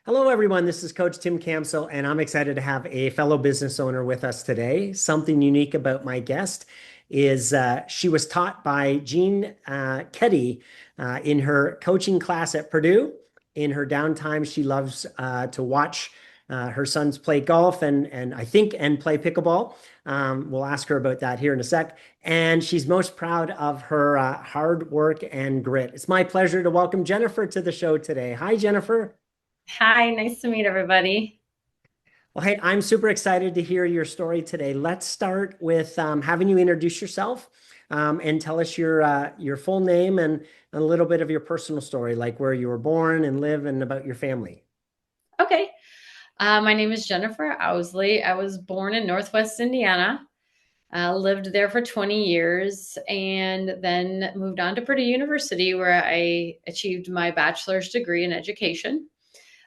Hello, everyone. This is Coach Tim Campsall, and I'm excited to have a fellow business owner with us today. Something unique about my guest is she was taught by Jean Keddy in her coaching class at Purdue. In her downtime, she loves to watch her sons play golf and I think and play pickleball. We'll ask her about that here in a sec. And she's most proud of her hard work and grit. It's my pleasure to welcome Jennifer to the show today. Hi, Jennifer. Hi, nice to meet everybody. Well, hey, I'm super excited to hear your story today. Let's start with having you introduce yourself and tell us your full name and a little bit of your personal story, like where you were born and live and about your family. Okay. My name is Jennifer Ousley. I was born in Northwest Indiana, lived there for 20 years, and then moved on to Purdue University, where I achieved my bachelor's degree in education.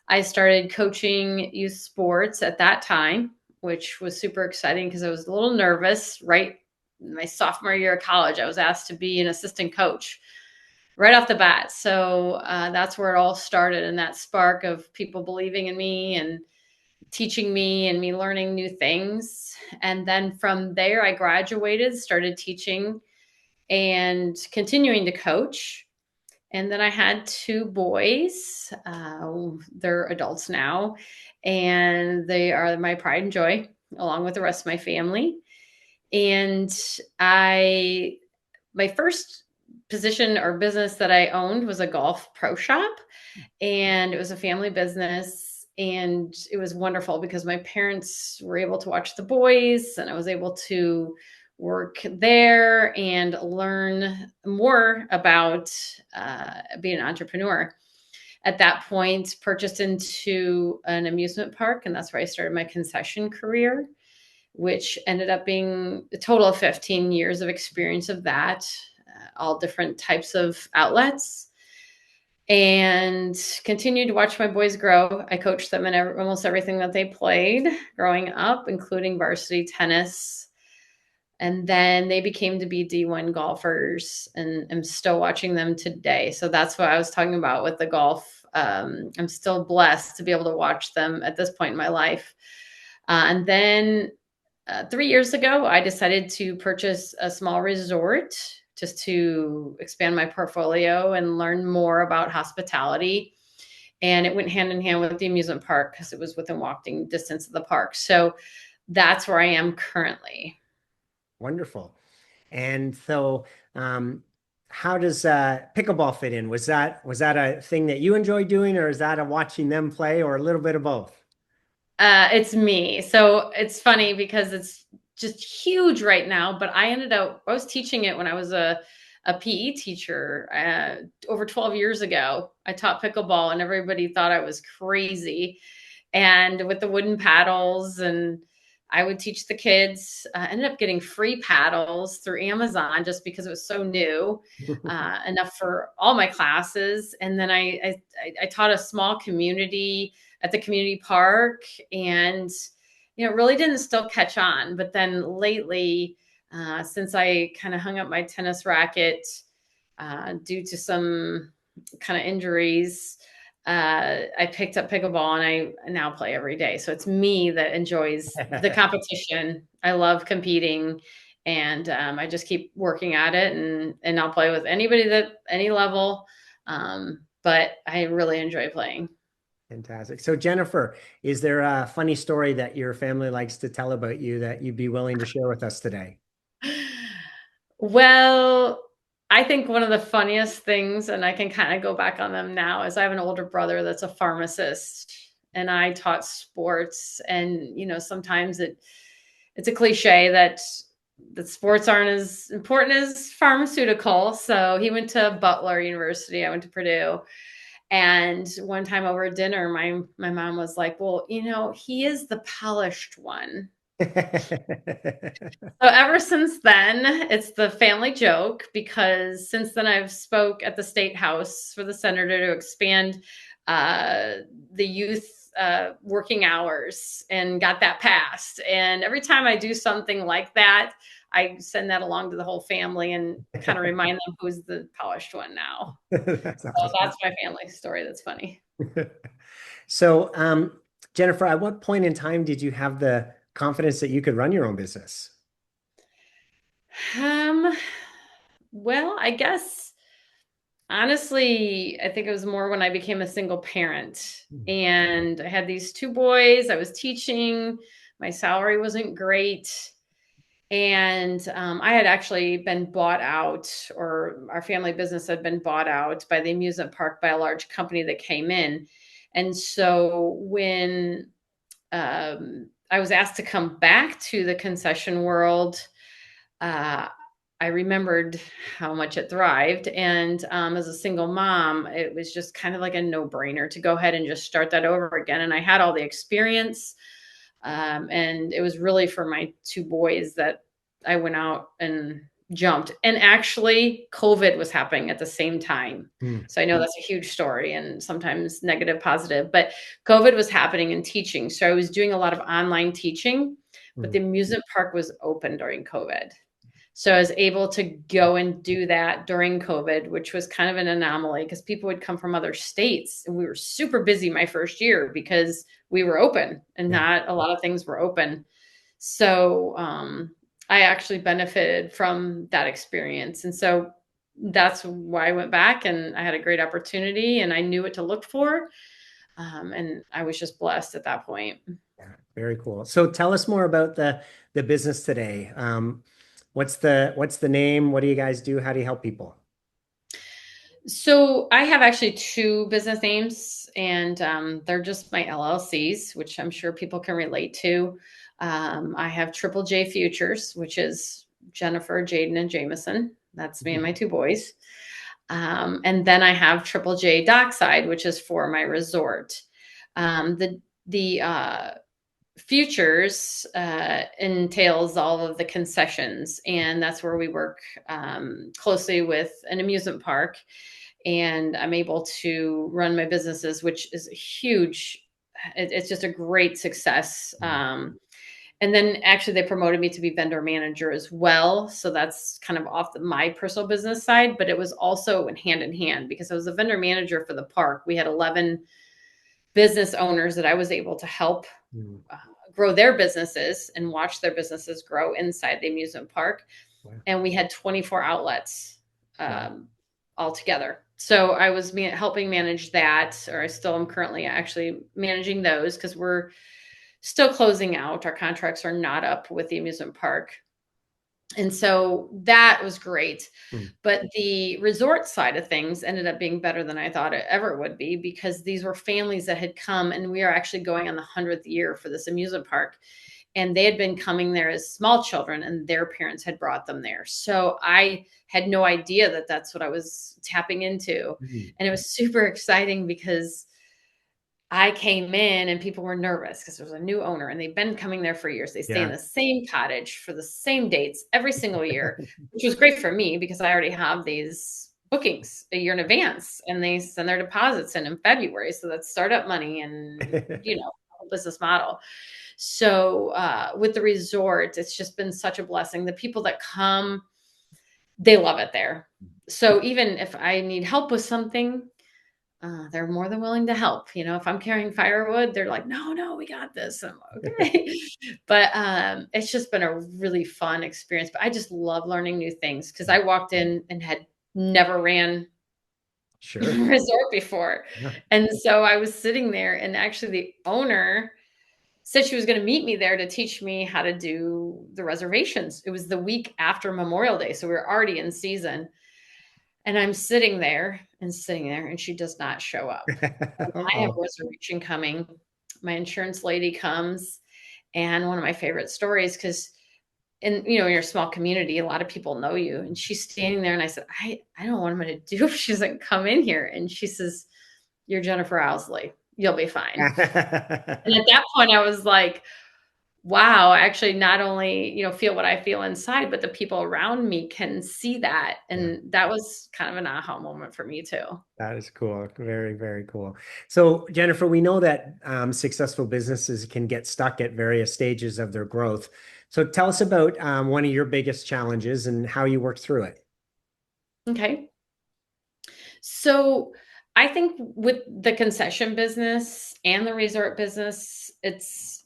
I started coaching youth sports at that time, which was super exciting because I was a little nervous. Right, my sophomore year of college, I was asked to be an assistant coach right off the bat. So that's where it all started, and that spark of people believing in me and teaching me and me learning new things. And then from there, I graduated, started teaching and continuing to coach. And then I had two boys. They're adults now, and they are my pride and joy, along with the rest of my family. And my first position or business that I owned was a golf pro shop, and it was a family business. And it was wonderful because my parents were able to watch the boys, and I was able to work there and learn more about being an entrepreneur. At that point, purchased into an amusement park, and that's where I started my concession career, which ended up being a total of 15 years of experience of that, all different types of outlets, and continued to watch my boys grow. I coached them in almost everything that they played growing up, including varsity tennis. And then they became to be D1 golfers, and I'm still watching them today. So that's what I was talking about with the golf. I'm still blessed to be able to watch them at this point in my life. And then 3 years ago, I decided to purchase a small resort just to expand my portfolio and learn more about hospitality. And it went hand in hand with the amusement park because it was within walking distance of the park. So that's where I am currently. Wonderful. And so, how does pickleball fit in? Was that a thing that you enjoy doing, or is that a watching them play, or a little bit of both? It's me. So it's funny because it's just huge right now. But I was teaching it when I was a PE teacher over 12 years ago. I taught pickleball, and everybody thought I was crazy. And with the wooden paddles, and I would teach the kids. Ended up getting free paddles through Amazon just because it was so new, enough for all my classes. And then I taught a small community at the community park, and it really didn't still catch on. But then lately, since I kind of hung up my tennis racket due to some kind of injuries, I picked up pickleball, and I now play every day. So it's me that enjoys the competition. I love competing, and I just keep working at it, and I'll play with anybody that any level. But I really enjoy playing. Fantastic. So, Jennifer, is there a funny story that your family likes to tell about you that you'd be willing to share with us today? Well, I think one of the funniest things, and I can kind of go back on them now, is I have an older brother that's a pharmacist, and I taught sports. And sometimes it's a cliche that sports aren't as important as pharmaceutical. So he went to Butler University, I went to Purdue. And one time over dinner, my mom was like, "Well, he is the polished one." So ever since then, it's the family joke, because since then I've spoke at the state house for the senator to expand uh, the youth working hours, and got that passed. And every time I do something like that, I send that along to the whole family and kind of remind them who's the polished one now. That's So awesome. that's my family story. That's funny. So, Jennifer, at what point in time did you have the confidence that you could run your own business? Um, well, I guess honestly, I think it was more when I became a single parent Hmm. and I had these two boys. I was teaching, my salary wasn't great. And I had actually been bought out, or our family business had been bought out by the amusement park by a large company that came in. And so when I was asked to come back to the concession world, uh, I remembered how much it thrived. And as a single mom, it was just kind of like a no brainer to go ahead and just start that over again. And I had all the experience. And it was really for my two boys that I went out and jumped. And actually, COVID was happening at the same time. Hmm. So I know that's a huge story and sometimes negative, positive, but COVID was happening in teaching. So I was doing a lot of online teaching, but Hmm. the amusement park was open during COVID. So I was able to go and do that during COVID, which was kind of an anomaly because people would come from other states. And we were super busy my first year because we were open and Yeah. not a lot of things were open. So I actually benefited from that experience. And so that's why I went back and I had a great opportunity and I knew what to look for. And I was just blessed at that point. Yeah, very cool. So tell us more about the business today. What's the name? What do you guys do? How do you help people? So I have actually two business names, and they're just my LLCs, which I'm sure people can relate to. I have Triple J Futures, which is Jennifer, Jaden, and Jameson. That's me and my two boys. And then I have Triple J Dockside, which is for my resort. The futures entails all of the concessions, and that's where we work closely with an amusement park, and I'm able to run my businesses, which is a huge, it's just a great success. And then actually they promoted me to be vendor manager as well, so that's kind of off my personal business side, but it was also hand in hand because I was a vendor manager for the park. We had 11 business owners that I was able to help Hmm. uh, grow their businesses and watch their businesses grow inside the amusement park. Wow. And we had 24 outlets Wow. all together. So I was helping manage that, or I still am currently actually managing those because we're still closing out. Our contracts are not up with the amusement park. And so that was great. Hmm. But the resort side of things ended up being better than I thought it ever would be because these were families that had come, and we are actually going on the 100th year for this amusement park. And they had been coming there as small children, and their parents had brought them there. So I had no idea that that's what I was tapping into. Hmm. And it was super exciting because I came in and people were nervous because there was a new owner and they've been coming there for years. They stay in Yeah. the same cottage for the same dates every single year, which was great for me because I already have these bookings a year in advance and they send their deposits in February. So that's startup money and, business model. So with the resort, it's just been such a blessing. The people that come, they love it there. So even if I need help with something, they're more than willing to help. If I'm carrying firewood, they're like, no, no, we got this. I'm like, okay. But it's just been a really fun experience. But I just love learning new things because I walked in and had never ran a Sure. resort before. Yeah. And so I was sitting there, and actually, the owner said she was going to meet me there to teach me how to do the reservations. It was the week after Memorial Day. So we were already in season. And I'm sitting there, and she does not show up. I have Uh-oh. a reservation coming. My insurance lady comes, and one of my favorite stories, because in your small community, a lot of people know you. And she's standing there, and I said, I don't know what I'm going to do if she doesn't come in here. And she says, "You're Jennifer Ousley. You'll be fine." And at that point, I was like, wow, I actually not only, feel what I feel inside, but the people around me can see that. Yeah. And that was kind of an aha moment for me too. That is cool. Very, very cool. So, Jennifer, we know that successful businesses can get stuck at various stages of their growth. So, tell us about one of your biggest challenges and how you worked through it. Okay. So I think with the concession business and the resort business, it's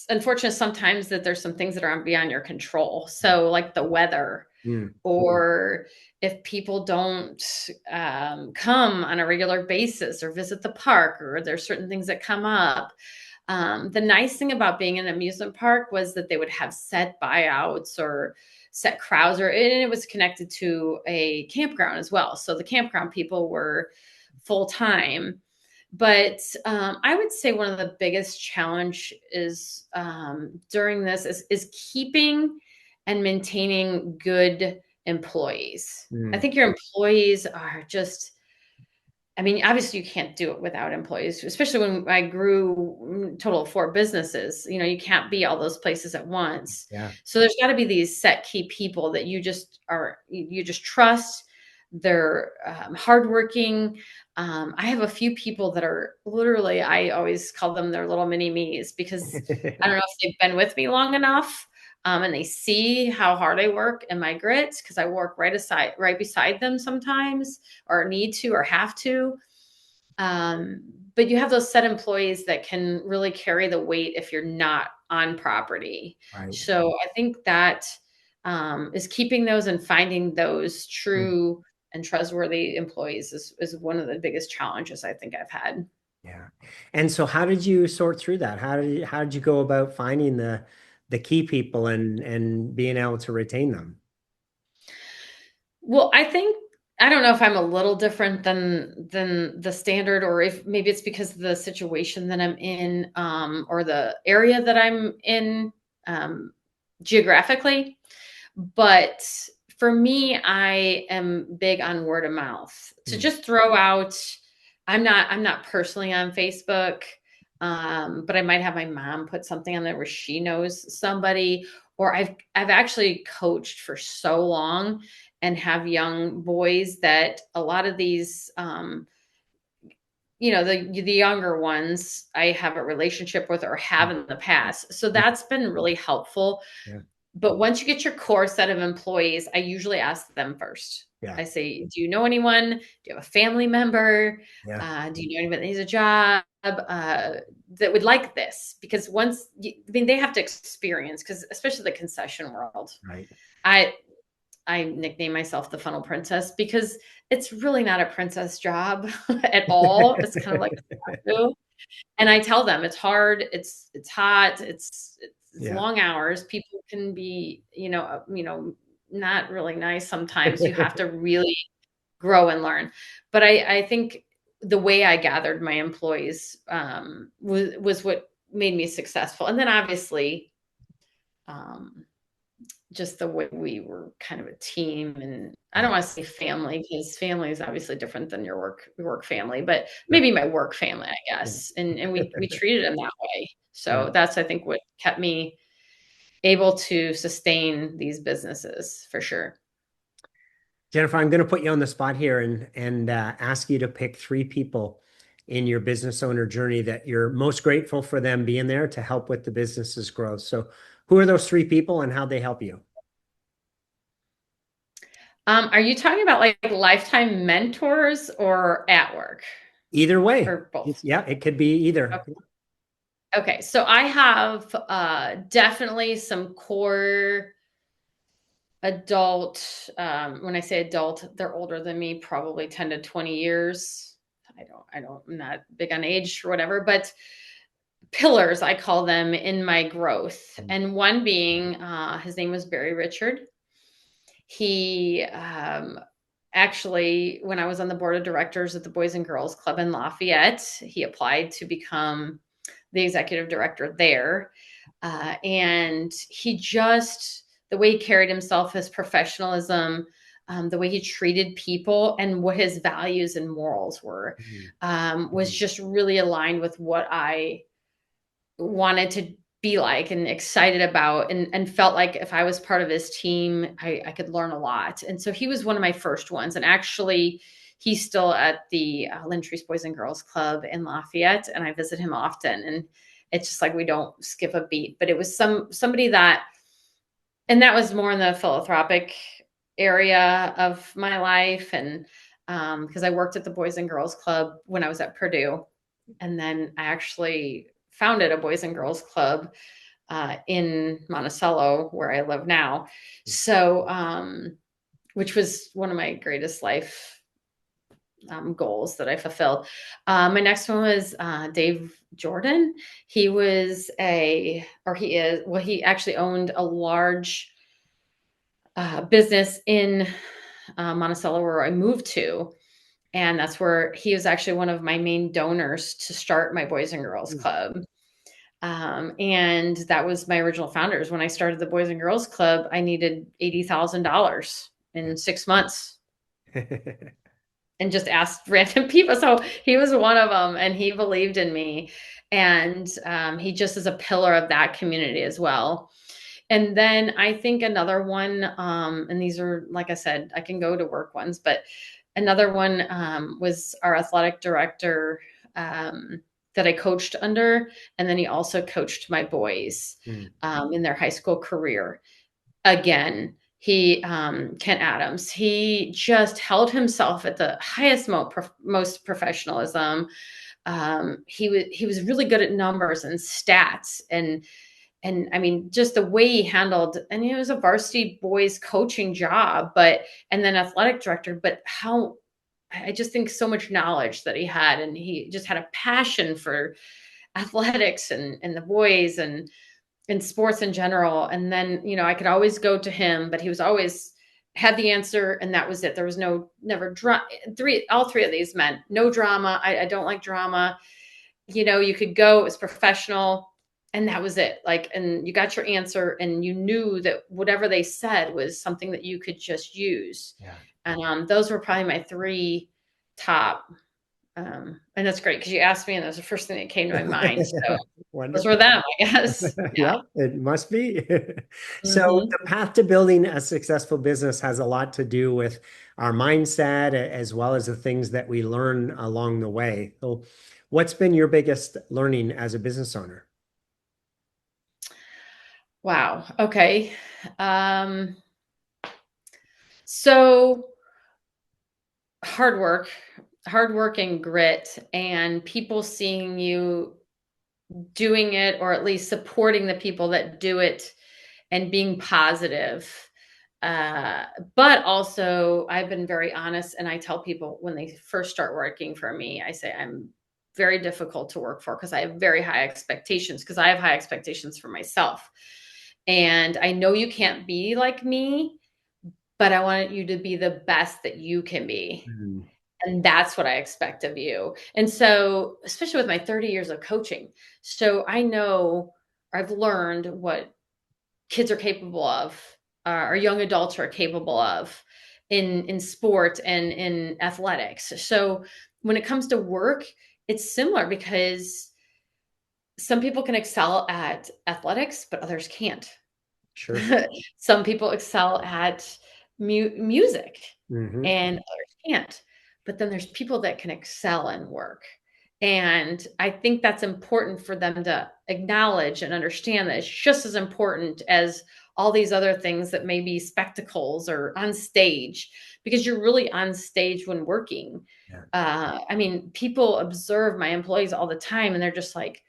unfortunate sometimes that there's some things that are beyond your control. So like the weather, Mm, or if people don't come on a regular basis or visit the park, or there's certain things that come up. The nice thing about being in an amusement park was that they would have set buyouts or set crowds, and it was connected to a campground as well. So the campground people were full time. But I would say one of the biggest challenge is during this is keeping and maintaining good employees. I mm, think your employees are just, I mean, obviously you can't do it without employees, especially when I grew total of 4 businesses. You know, you can't be all those places at once. yeah, So there's got to be these set key people that you just trust. They're hardworking. I have a few people that are literally, I always call them their little mini me's, because I don't know if they've been with me long enough, and they see how hard I work and my grit, because I work right beside them sometimes, or need to, or have to. But you have those set employees that can really carry the weight if you're not on property. right. So I think that is keeping those and finding those Mm, true and trustworthy employees is one of the biggest challenges I think I've had. yeah. And so how did you sort through that? How did you go about finding the key people and being able to retain them? Well, I don't know if I'm a little different than the standard, or if maybe it's because of the situation that I'm in, or the area that I'm in, um, geographically. But for me, I am big on word of mouth. To Mm, just throw out, I'm not personally on Facebook, but I might have my mom put something on there where she knows somebody, or I've actually coached for so long and have young boys that a lot of these the younger ones I have a relationship with or have mm, in the past. So mm, that's been really helpful. yeah, But once you get your core set of employees, I usually ask them first. yeah, I say, do you know anyone? Do you have a family member? yeah, Do you know anybody that needs a job that would like this? Because I mean, they have to experience, because especially the concession world. right. I I nickname myself the funnel princess, because it's really not a princess job at all. It's kind of like a tattoo. And I tell them it's hard, it's hot, it's Yeah. long hours. People can be, not really nice sometimes. You have to really grow and learn. But I think the way I gathered my employees was what made me successful. And then obviously, um, just the way we were kind of a team, and I Yeah. don't want to say family, because family is obviously different than your work family, but Sure. maybe my work family, I Yeah. guess. And we treated them that way. Yeah. So that's, I think, what kept me able to sustain these businesses for sure. Jennifer, I'm going to put you on the spot here and ask you to pick 3 people in your business owner journey that you're most grateful for them being there to help with the business's growth. So, who are those 3 people and how they help you? Are you talking about like lifetime mentors or at work, Either way. or both? Yeah, it could be either. Okay, so I have definitely some core adult. When I say adult, they're older than me, probably 10 to 20 years. I'm not big on age or whatever, but pillars, I call them, in my growth. And one being, his name was Barry Richard. He actually, when I was on the board of directors at the Boys and Girls Club in Lafayette, he applied to become the executive director there. And he just, the way he carried himself, his professionalism, the way he treated people, and what his values and morals were, Mhm. was just really aligned with what I wanted to be like and excited about, and felt like if I was part of his team, I could learn a lot. And so he was one of my first ones. And actually, he's still at the Lynn Trees Boys and Girls Club in Lafayette, and I visit him often. And it's just like we don't skip a beat. But it was somebody that, and that was more in the philanthropic area of my life. And because I worked at the Boys and Girls Club when I was at Purdue. And then I actually founded a Boys and Girls Club in Monticello, where I live now. So, which was one of my greatest life goals that I fulfilled. My next one was Dave Jordan. He was he is, well, he actually owned a large business in Monticello, where I moved to. And that's where he was actually one of my main donors to start my Boys and Girls Club. And that was my original founders. When I started the Boys and Girls Club, I needed $80,000 in 6 months and just asked random people. So he was one of them, and he believed in me. And he just is a pillar of that community as well. And then I think another one, and these are, like I said, I can go to work ones, but another one was our athletic director that I coached under. And then he also coached my boys in their high school career. Again, Kent Adams, he just held himself at the highest, most professionalism. He was really good at numbers and stats, and I mean, just the way he handled, and it was a varsity boys coaching job, and then athletic director, but how I just think so much knowledge that he had, and he just had a passion for athletics and the boys and sports in general. And then, I could always go to him, but he was always had the answer, and that was it. There was never drama. All three of these meant no drama. I don't like drama. You could go, it was professional, and that was it. And you got your answer, and you knew that whatever they said was something that you could just use. Yeah. And those were probably my three top. And that's great because you asked me, and that was the first thing that came to my mind. So those were them, I guess. Yeah, it must be. So the path to building a successful business has a lot to do with our mindset, as well as the things that we learn along the way. So what's been your biggest learning as a business owner? Wow. Okay. So hard work and grit, and people seeing you doing it, or at least supporting the people that do it, and being positive. But also, I've been very honest, and I tell people when they first start working for me, I say I'm very difficult to work for because I have very high expectations, because I have high expectations for myself. And I know you can't be like me, but I want you to be the best that you can be. And that's what I expect of you. And so, especially with my 30 years of coaching, so I know, I've learned what kids are capable of, or young adults are capable of in sport and in athletics. So when it comes to work, it's similar, because some people can excel at athletics, but others can't. Sure. Some people excel at music, and others can't. But then there's people that can excel in work. And I think that's important for them to acknowledge and understand that it's just as important as all these other things that may be spectacles or on stage, because you're really on stage when working. I mean, people observe my employees all the time, and they're just like,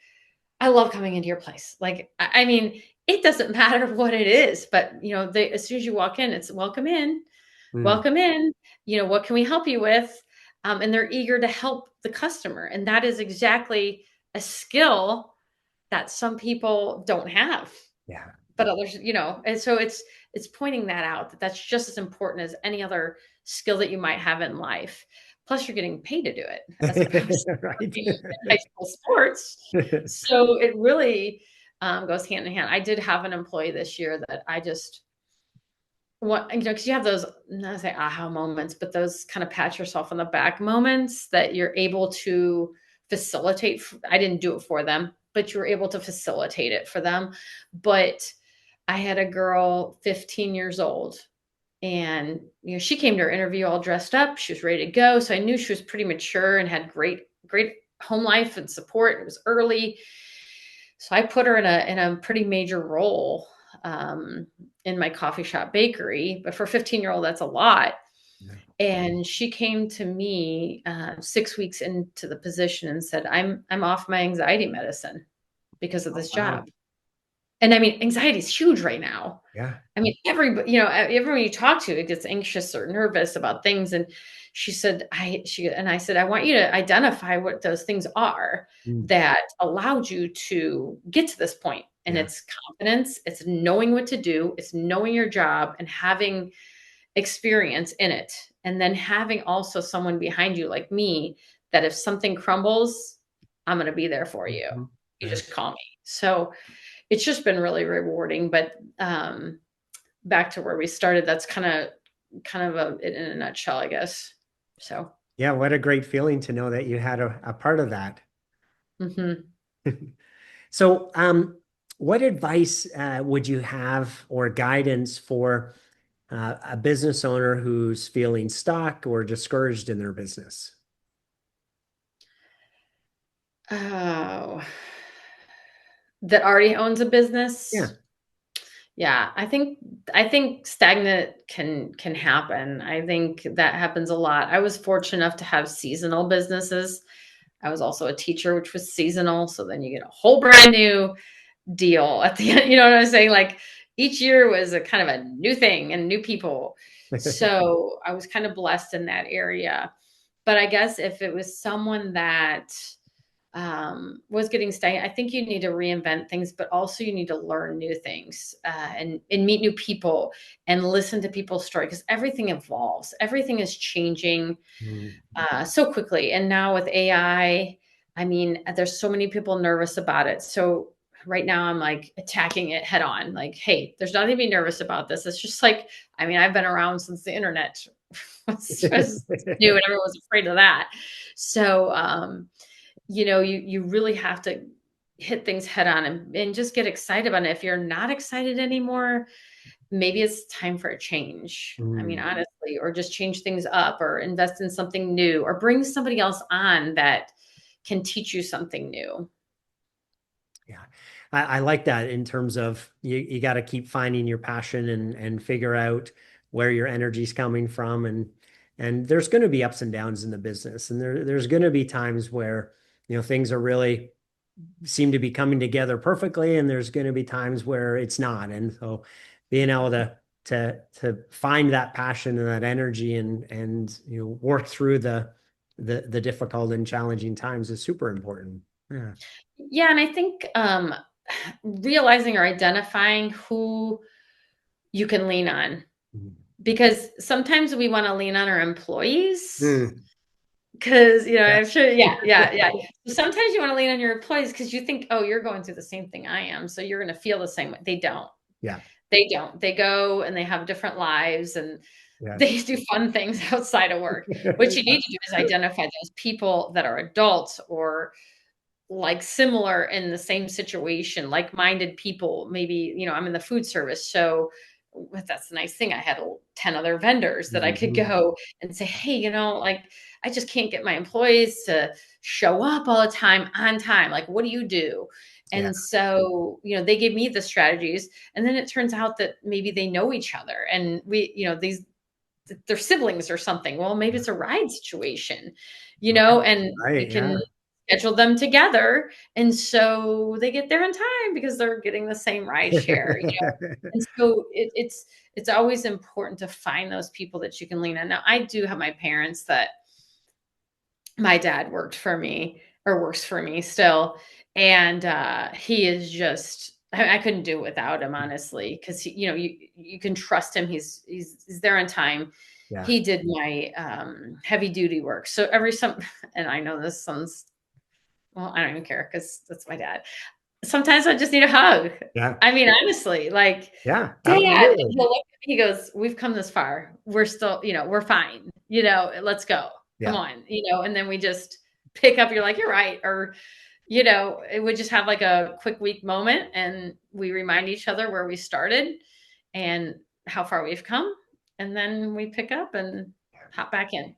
I love coming into your place. I mean, it doesn't matter what it is, but as soon as you walk in, it's welcome in, welcome in. What can we help you with? And they're eager to help the customer. And that is exactly a skill that some people don't have. Yeah. But others, and so it's pointing that out, that that's just as important as any other skill that you might have in life. Plus, you're getting paid to do it. As opposed to Right. high school sports. So it really goes hand in hand. I did have an employee this year that I just because you have those, not say aha moments, but those kind of pat yourself on the back moments that you're able to facilitate. I didn't do it for them, but you were able to facilitate it for them. But I had a girl, 15 years old, and she came to her interview all dressed up. She was ready to go. So I knew she was pretty mature and had great home life and support. It was early. So I put her in a pretty major role in my coffee shop bakery, but for a 15-year-old, that's a lot. And she came to me 6 weeks into the position and said, I'm off my anxiety medicine because of Oh, this wow. job. And I mean, anxiety is huge right now. Yeah. I mean, everybody, everyone you talk to, it gets anxious or nervous about things. And she said, I said, I want you to identify what those things are Mm. that allowed you to get to this point. And Yeah. it's confidence, it's knowing what to do, it's knowing your job and having experience in it. And then having also someone behind you like me that if something crumbles, I'm going to be there for you. Mhm. You Yeah. just call me. So it's just been really rewarding. But back to where we started, that's kind of in a nutshell, I guess. So, Yeah. What a great feeling to know that you had a part of that. mhm. So, what advice would you have or guidance for a business owner who's feeling stuck or discouraged in their business? Oh, that already owns a Yeah. business. Yeah, I think stagnant can happen. I think that happens a lot. I was fortunate enough to have seasonal businesses. I was also a teacher, which was seasonal. So then you get a whole brand new deal at the end. You know what I'm saying? Like each year was a kind of a new thing and new people. So I was kind of blessed in that area. But I guess if it was someone that was getting stagnant, I think you need to reinvent things, but also you need to learn new things and meet new people and listen to people's story because everything evolves. Everything is changing Mm. so quickly. And now with I mean, there's so many people nervous about it. So right now I'm like attacking it head on. Like, hey, there's nothing to be nervous about this. It's just like, I mean, I've been around since the internet was new and everyone was afraid of that. So, you really have to hit things head on and just get excited about it. If you're not excited anymore, maybe it's time for a change. I mean, Mm. honestly, or just change things up or invest in something new or bring somebody else on that can teach you something new. Yeah. I like that in terms of you got to keep finding your passion and figure out where your energy's coming from and there's going to be ups and downs in the business and there's going to be times where things are really seem to be coming together perfectly and there's going to be times where it's not and so being able to find that passion and that energy and work through the difficult and challenging times is super important. Yeah. Yeah, and I think realizing or identifying who you can lean on because sometimes we want to lean on our employees Mm. because Yeah. I'm sure, yeah. So sometimes you want to lean on your employees because you think, oh, you're going through the same thing I am, so you're going to feel the same way. They don't. Yeah. They don't. They go and they have different lives and they Yes. do fun things outside of work. What you need to do is identify those people that are adults or like similar in the same situation, like-minded people. Maybe, I'm in the food service. So that's the nice thing. I had 10 other vendors that I could Mhm. go and say, hey, like I just can't get my employees to show up all the time on time. Like, what do you do? Yeah. And so, they gave me the strategies. And then it turns out that maybe they know each other and they're siblings or something. Well, maybe it's a ride situation, Right. and we Right. can Yeah. schedule them together. And so they get there in time because they're getting the same ride share. And so it's always important to find those people that you can lean on. Now, I do have my parents that my dad worked for me or works for me still. And he is just I couldn't do it without him, honestly, because you can trust him. He's there on time. Yeah. He did my heavy duty work. So and I know this sounds well, I don't even care because that's my dad. Sometimes I just need a hug. Yeah. I mean, honestly, like, Yeah. Dad, and Absolutely. he'll look at me, he goes, "We've come this far. We're still, we're fine. Let's go. Come Yeah. on." And then we just pick up. You're like, "You're right," or it would just have like a quick weak moment, and we remind each other where we started and how far we've come, and then we pick up and hop back in.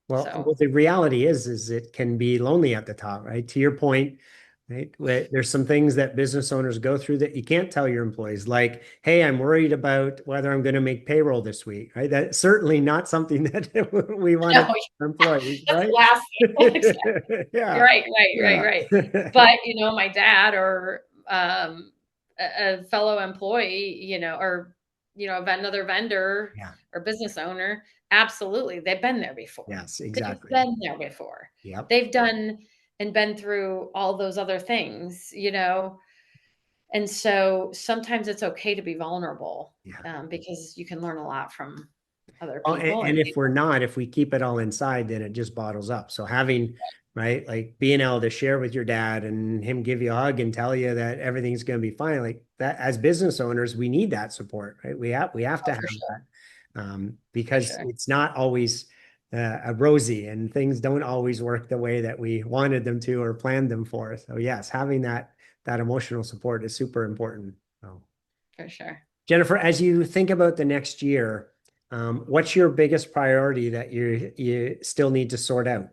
Well, So, the reality is it can be lonely at the top, right? To your point, right? There's some things that business owners go through that you can't tell your employees, like, hey, I'm worried about whether I'm going to make payroll this week, right? That's certainly not something that we want to No, tell our employees, that's the right? last thing. Yeah. Right, Yeah. right. But, my dad or a fellow employee, or, another vendor Yeah. or business owner, absolutely. They've been there before. Yes, They've exactly. been there before. Yep. They've done and been through all those other things. And so sometimes it's okay to be vulnerable, Yeah. because you can learn a lot from other Oh, people. and And if we keep it all inside, then it just bottles up. So having, right, like being able to share with your dad and him give you a hug and tell you that everything's going to be fine, like that, as business owners, we need that support, right? We have to oh, have for sure, that, for because sure. it's not always a rosy, and things don't always work the way that we wanted them to or planned them for. So yes, having that emotional support is super important. So. For sure. Jennifer, as you think about the next year, what's your biggest priority that you still need to sort out?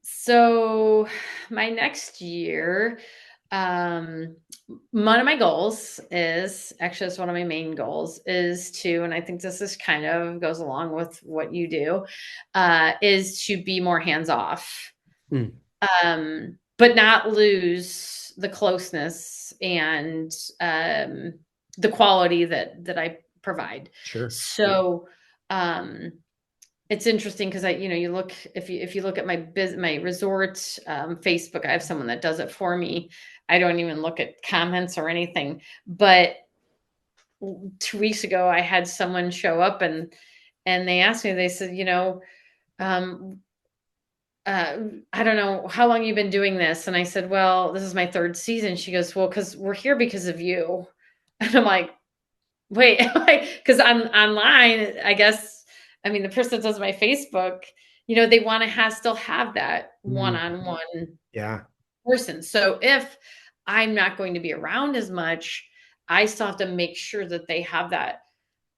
So my next year, um, one of my goals is actually it's one of my main goals is to, and I think this is kind of goes along with what you do, is to be more hands off, Hmm, but not lose the closeness and the quality that I provide. sure. So um, it's interesting because you look if you look at my resort Facebook, I have someone that does it for me. I don't even look at comments or anything. But 2 weeks ago, I had someone show up and they asked me. They said, um, uh, I don't know how long you've been doing this, and I said, well, this is my third season. She goes, well, because we're here because of you, and I'm like, wait, because I'm online, I guess. I mean, the person that does my Facebook, they want to still have that Hmm, one-on-one yeah, person. So if I'm not going to be around as much, I still have to make sure that they have that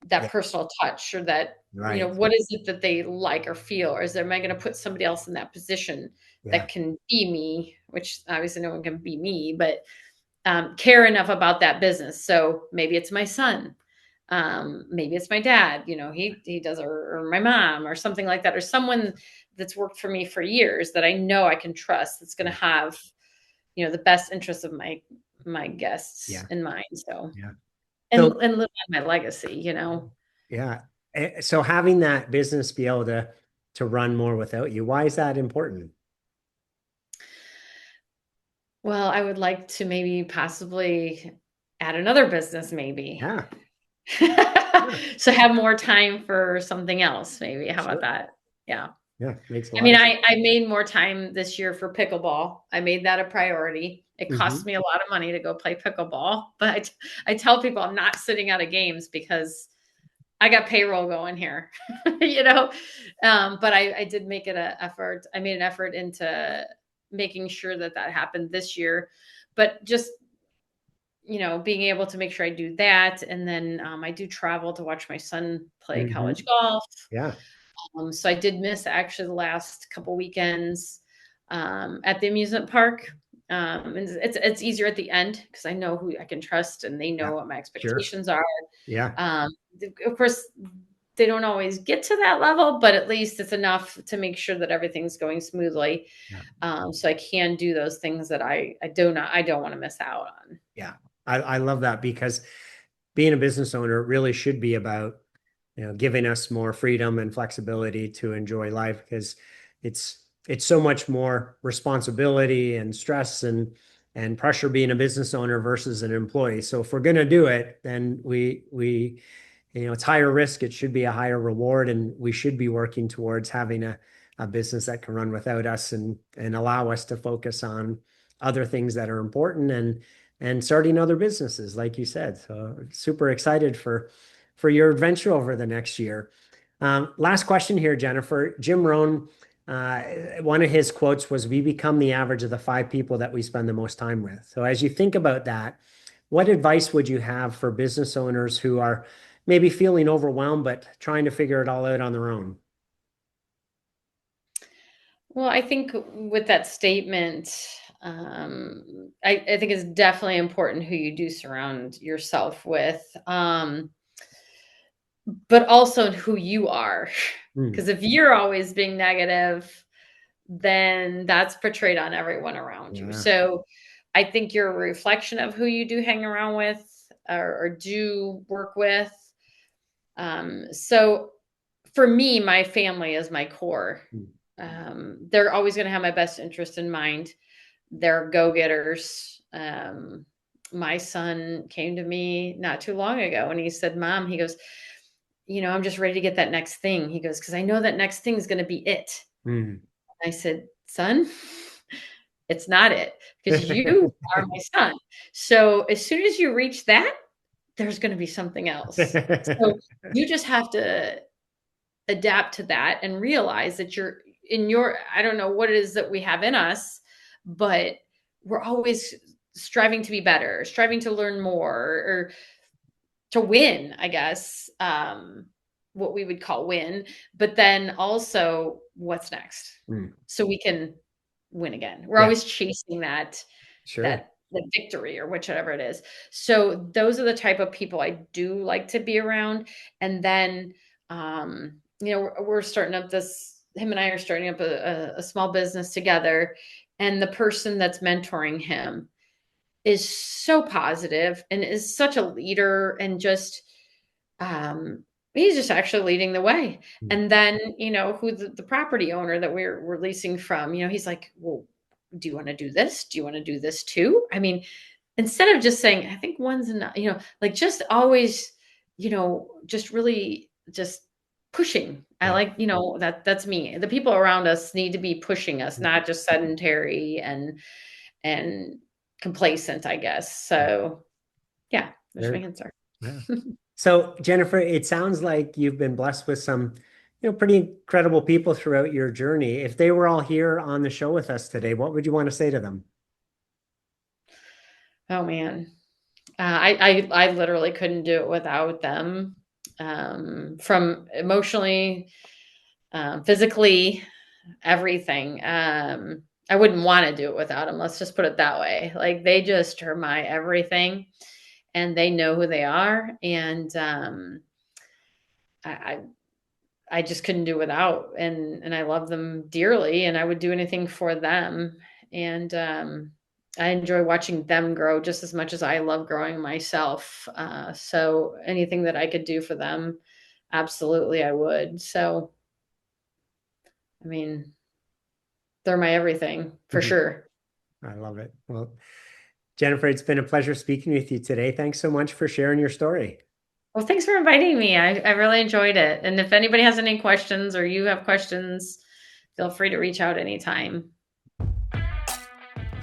yeah, personal touch, or that, right. what is it that they like or feel, or am I going to put somebody else in that position Yeah, that can be me, which obviously no one can be me, but care enough about that business. So maybe it's my son, maybe it's my dad, he does, or my mom or something like that, or someone that's worked for me for years that I know I can trust, that's going to have, the best interests of my guests yeah, in mind. So yeah. So and live on my legacy. yeah. So having that business be able to run more without you, why is that important? Well, I would like to maybe possibly add another business, maybe. Yeah, yeah, So have more time for something else, maybe. How about sure. that? Yeah. Yeah, makes a I lot mean, of sense. I made more time this year for pickleball. I made that a priority. It cost Hmm. me a lot of money to go play pickleball, but I tell people I'm not sitting out of games because I got payroll going here, you know. But I did make it a effort. I made an effort into making sure that happened this year, but just being able to make sure I do that, and then I do travel to watch my son play Hmm. college golf. Yeah. So I did miss actually the last couple weekends at the amusement park. And it's easier at the end because I know who I can trust and they Yeah. know what my Sure. expectations are. Yeah. Of course, they don't always get to that level, but at least it's enough to make sure that everything's going smoothly. Yeah. So I can do those things that I don't want to miss out on. Yeah. I love that because being a business owner really should be about, giving us more freedom and flexibility to enjoy life, because it's so much more responsibility and stress and pressure being a business owner versus an employee. So if we're going to do it, then we it's higher risk. It should be a higher reward, and we should be working towards having a business that can run without us and allow us to focus on other things that are important and starting other businesses, like you said. So super excited for your adventure over the next year. Last question here, Jennifer. Jim Rohn, one of his quotes was, "We become the average of the five people that we spend the most time with." So as you think about that, what advice would you have for business owners who are maybe feeling overwhelmed but trying to figure it all out on their own? Well, I think with that statement, I think it's definitely important who you do surround yourself with, but also who you are. Mm, Because if you're always being negative, then that's portrayed on everyone around you. yeah. So I think you're a reflection of who you do hang around with or do work with. So for me, my family is my core. Mm. They're always going to have my best interest in mind. They're go-getters. My son came to me not too long ago and he said, Mom, he goes, I'm just ready to get that next thing. He goes, because I know that next thing is going to be it. Mm. I said, son, it's not it because you are my son. So as soon as you reach that, there's going to be something else. So you just have to adapt to that and realize that you're in I don't know what it is that we have in us, but we're always striving to be better, striving to learn more or to win, I guess, what we would call win, but then also what's next Mm. so we can win again. We're Yeah, always chasing that sure. that the victory or whichever it is. So those are the type of people I do like to be around. And then, we're starting up him and I are starting up a small business together. And the person that's mentoring him is so positive and is such a leader and just, he's just actually leading the way. Mm. And then, who the property owner that we're leasing from, he's like, well, do you want to do this? Do you want to do this too? I mean, instead of just saying, I think one's enough, like just always, just really just pushing. I Yeah. like, that's me. The people around us need to be pushing us, Mm. not just sedentary and complacent, I guess. So yeah, there's my Very, answer. yeah. So, Jennifer, it sounds like you've been blessed with some, pretty incredible people throughout your journey. If they were all here on the show with us today, what would you want to say to them? Oh man. I literally couldn't do it without them. From emotionally, physically, everything. I wouldn't want to do it without them. Let's just put it that way. Like they just are my everything, and they know who they are, and I, I I just couldn't do without, and I love them dearly, and I would do anything for them, and I enjoy watching them grow just as much as I love growing myself. So anything that I could do for them, absolutely I would. So I mean, they're my everything for sure. I love it. Well, Jennifer, it's been a pleasure speaking with you today. Thanks so much for sharing your story. Well, thanks for inviting me. I really enjoyed it. And if anybody has any questions or you have questions, feel free to reach out anytime.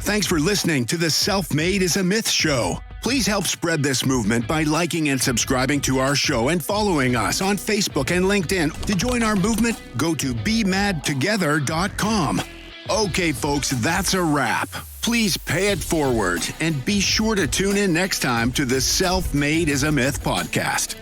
Thanks for listening to the Self-Made is a Myth show. Please help spread this movement by liking and subscribing to our show and following us on Facebook and LinkedIn. To join our movement, go to bemadtogether.com. Okay, folks, that's a wrap. Please pay it forward and be sure to tune in next time to the Self-Made is a Myth podcast.